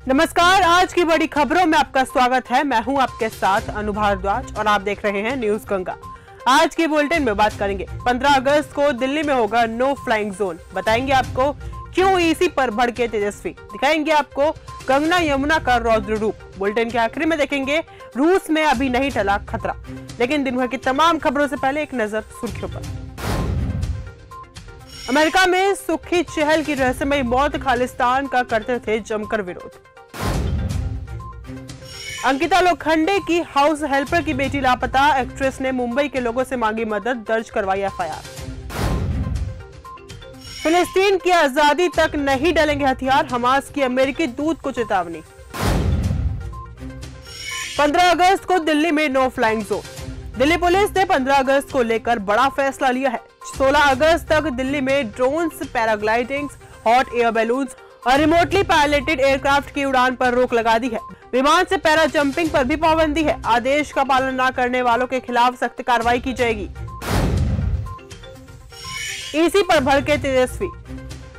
नमस्कार, आज की बड़ी खबरों में आपका स्वागत है। मैं हूं आपके साथ अनु भारद्वाज और आप देख रहे हैं न्यूज गंगा। आज की बुलेटिन में बात करेंगे 15 अगस्त को दिल्ली में होगा नो फ्लाइंग जोन। बताएंगे आपको क्यों ईसी पर भड़के तेजस्वी। दिखाएंगे आपको गंगा यमुना का रौद्र रूप। बुलेटिन के आखिर में देखेंगे रूस में अभी नहीं टला खतरा। लेकिन दिन भर की तमाम खबरों से पहले एक नजर सुर्खियों पर। अमेरिका में सुखी चहल की रहस्यमयी मौत, खालिस्तान का करते थे जमकर विरोध। अंकिता लोखंडे की हाउस हेल्पर की बेटी लापता, एक्ट्रेस ने मुंबई के लोगों से मांगी मदद, दर्ज करवाई एफआईआर। फिलिस्तीन की आजादी तक नहीं डलेंगे हथियार, हमास की अमेरिकी दूत को चेतावनी। 15 अगस्त को दिल्ली में no flying zone. Delhi police ने 15 अगस्त को लेकर बड़ा फैसला लिया है। 16 अगस्त तक दिल्ली में drones, paragliding, hot air balloons और रिमोटली पायलटेड एयरक्राफ्ट की उड़ान पर रोक लगा दी है। विमान से पैरा जंपिंग पर भी पाबंदी है। आदेश का पालन न करने वालों के खिलाफ सख्त कार्रवाई की जाएगी। ईसी पर भड़के तेजस्वी।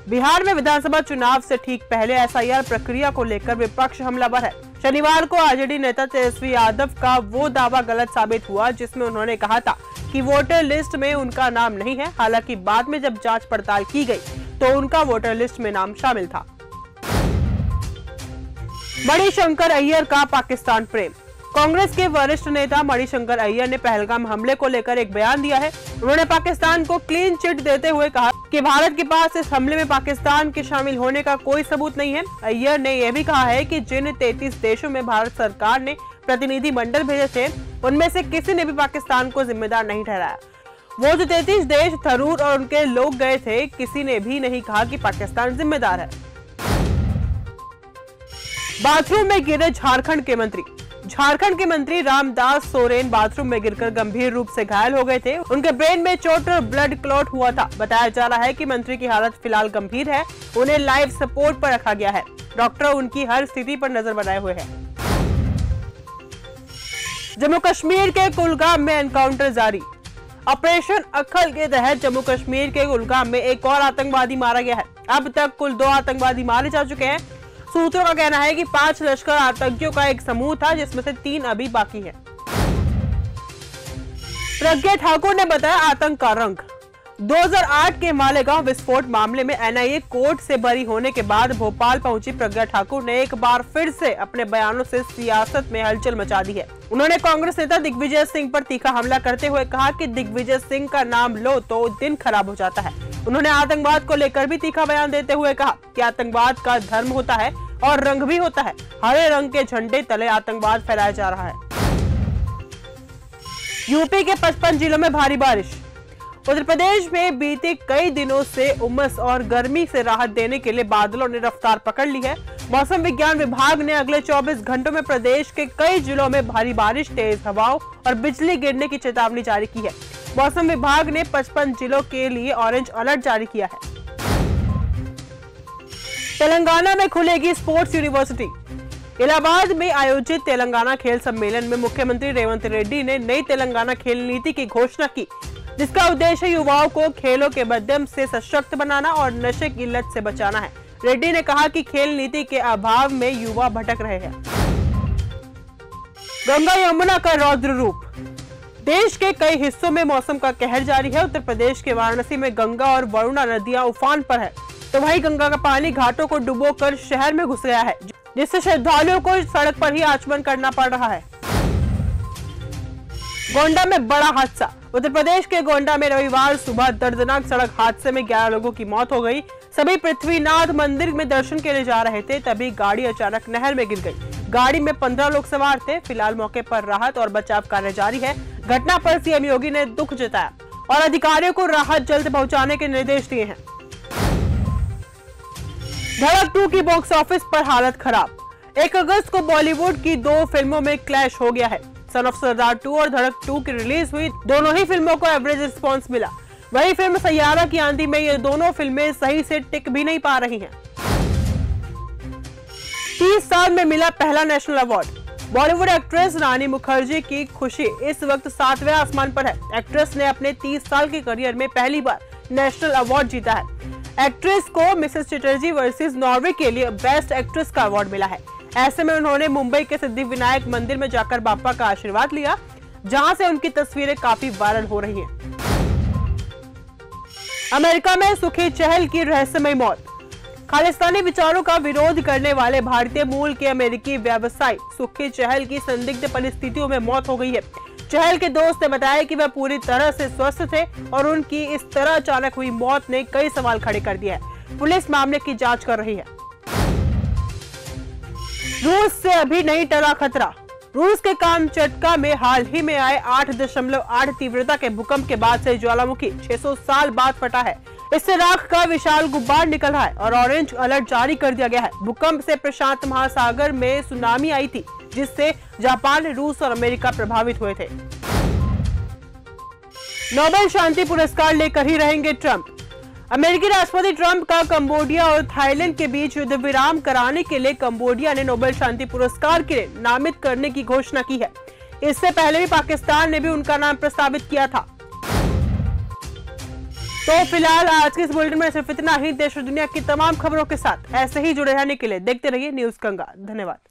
बिहार में विधानसभा चुनाव से ठीक पहले एसआईआर प्रक्रिया को लेकर विपक्ष हमलावर है। शनिवार को आरजेडी नेता तेजस्वी यादव का वो दावा गलत साबित हुआ जिसमें उन्होंने कहा था कि वोटर लिस्ट में उनका नाम नहीं है। हालांकि बाद में जब जांच पड़ताल की गई तो उनका वोटर लिस्ट में नाम शामिल था। मणिशंकर अय्यर का पाकिस्तान प्रेम। कांग्रेस के वरिष्ठ नेता मणिशंकर अय्यर ने पहलगाम हमले को लेकर एक बयान दिया है। उन्होंने पाकिस्तान को क्लीन चिट देते हुए कहा कि भारत के पास इस हमले में पाकिस्तान के शामिल होने का कोई सबूत नहीं है। अय्यर ने यह भी कहा है कि जिन 33 देशों में भारत सरकार ने प्रतिनिधि मंडल भेजे थे उनमें से किसी ने भी पाकिस्तान को जिम्मेदार नहीं ठहराया। वो जो 33 देश थरूर और उनके लोग गए थे, किसी ने भी नहीं कहा कि पाकिस्तान जिम्मेदार है। बाथरूम में गिरे झारखंड के मंत्री। झारखंड के मंत्री रामदास सोरेन बाथरूम में गिरकर गंभीर रूप से घायल हो गए थे। उनके ब्रेन में चोट और ब्लड क्लॉट हुआ था। बताया जा रहा है कि मंत्री की हालत फिलहाल गंभीर है। उन्हें लाइफ सपोर्ट पर रखा गया है। डॉक्टर उनकी हर स्थिति पर नजर बनाए हुए हैं। जम्मू कश्मीर के कुलगाम में एनकाउंटर जारी। ऑपरेशन अक्खल के तहत जम्मू कश्मीर के कुलगाम में एक और आतंकवादी मारा गया है। अब तक कुल 2 आतंकवादी मारे जा चुके हैं। सूत्रों का कहना है कि 5 लश्कर आतंकियों का एक समूह था जिसमें से 3 अभी बाकी है। प्रज्ञा ठाकुर ने बताया आतंक का रंग। 2008 के मालेगांव विस्फोट मामले में एनआईए कोर्ट से बरी होने के बाद भोपाल पहुंची प्रज्ञा ठाकुर ने एक बार फिर से अपने बयानों से सियासत में हलचल मचा दी है। उन्होंने कांग्रेस नेता दिग्विजय सिंह पर तीखा हमला करते हुए कहा कि दिग्विजय सिंह का नाम लो तो दिन खराब हो जाता है। उन्होंने आतंकवाद को लेकर भी तीखा बयान देते हुए कहा कि आतंकवाद का धर्म होता है और रंग भी होता है। हरे रंग के झंडे तले आतंकवाद फैलाया जा रहा है। यूपी के 55 जिलों में भारी बारिश। उत्तर प्रदेश में बीते कई दिनों से उमस और गर्मी से राहत देने के लिए बादलों ने रफ्तार पकड़ ली है। मौसम विज्ञान विभाग ने अगले 24 घंटों में प्रदेश के कई जिलों में भारी बारिश, तेज हवाओं और बिजली गिरने की चेतावनी जारी की है। मौसम विभाग ने 55 जिलों के लिए ऑरेंज अलर्ट जारी किया है। तेलंगाना में खुलेगी स्पोर्ट्स यूनिवर्सिटी। इलाहाबाद में आयोजित तेलंगाना खेल सम्मेलन में मुख्यमंत्री रेवंत रेड्डी ने नई तेलंगाना खेल नीति की घोषणा की, जिसका उद्देश्य युवाओं को खेलों के माध्यम से सशक्त बनाना और नशे की लत से बचाना है। रेड्डी ने कहा कि खेल नीति के अभाव में युवा भटक रहे हैं। गंगा यमुना का रौद्र रूप। देश के कई हिस्सों में मौसम का कहर जारी है। उत्तर प्रदेश के वाराणसी में गंगा और वरुणा नदियां उफान पर है, तो वहीं गंगा का पानी घाटों को डुबोकर शहर में घुस गया है, जिससे श्रद्धालुओं को सड़क पर ही आचमन करना पड़ रहा है। गोंडा में बड़ा हादसा। उत्तर प्रदेश के गोंडा में रविवार सुबह दर्दनाक सड़क हादसे में 11 लोगों की मौत हो गई। सभी पृथ्वीनाथ मंदिर में दर्शन के लिए जा रहे थे, तभी गाड़ी अचानक नहर में गिर गई। गाड़ी में 15 लोग सवार थे। फिलहाल मौके पर राहत और बचाव कार्य जारी है। घटना पर सीएम योगी ने दुख जताया और अधिकारियों को राहत जल्द पहुंचाने के निर्देश दिए हैं। धड़क 2 की बॉक्स ऑफिस पर हालत खराब। 1 अगस्त को बॉलीवुड की 2 फिल्मों में क्लैश हो गया है। सन ऑफ सरदार 2 और धड़क 2 की रिलीज हुई। दोनों ही फिल्मों को एवरेज रिस्पांस मिला। वही फिल्म सैयारा की आंधी में ये दोनों फिल्में सही से टिक भी नहीं पा रही हैं। 30 साल में मिला पहला नेशनल अवार्ड। बॉलीवुड एक्ट्रेस रानी मुखर्जी की खुशी इस वक्त 7वें आसमान पर है। एक्ट्रेस ने अपने 30 साल के करियर में पहली बार नेशनल अवार्ड जीता है। एक्ट्रेस को मिसेस चटर्जी वर्सेस नॉर्वे के लिए बेस्ट एक्ट्रेस का अवार्ड मिला है। ऐसे में उन्होंने मुंबई के सिद्धिविनायक मंदिर में जाकर बापा का आशीर्वाद लिया, जहां से उनकी तस्वीरें काफी वायरल हो रही हैं। अमेरिका में सुखी चहल की रहस्यमय मौत। खालिस्तानी विचारों का विरोध करने वाले भारतीय मूल के अमेरिकी व्यवसायी सुखी चहल की संदिग्ध परिस्थितियों में मौत हो गई है। चहल के दोस्त ने बताया कि वह पूरी तरह से स्वस्थ थे और उनकी इस तरह अचानक हुई मौत ने कई सवाल खड़े कर दिए हैं। पुलिस मामले की जांच कर रही है। रूस से अभी नहीं टला खतरा। रूस के कामचटका में हाल ही में आए 8.8 तीव्रता के भूकंप के बाद से ज्वालामुखी 600 साल बाद फटा है। इससे राख का विशाल गुब्बार निकल रहा है और ऑरेंज अलर्ट जारी कर दिया गया है। भूकंप से प्रशांत महासागर में सुनामी आई थी, जिससे जापान, रूस और अमेरिका प्रभावित हुए थे। नोबेल शांति पुरस्कार लेकर ही रहेंगे ट्रंप। अमेरिकी राष्ट्रपति ट्रंप का कंबोडिया और थाईलैंड के बीच युद्ध विराम कराने के लिए कंबोडिया ने नोबेल शांति पुरस्कार के लिए नामित करने की घोषणा की है। इससे पहले भी पाकिस्तान ने भी उनका नाम प्रस्तावित किया था। तो फिलहाल आज के इस बुलेटिन में सिर्फ इतना ही। देश और दुनिया की तमाम खबरों के साथ ऐसे ही जुड़े रहने के लिए देखते रहिए न्यूज़ गंगा। धन्यवाद।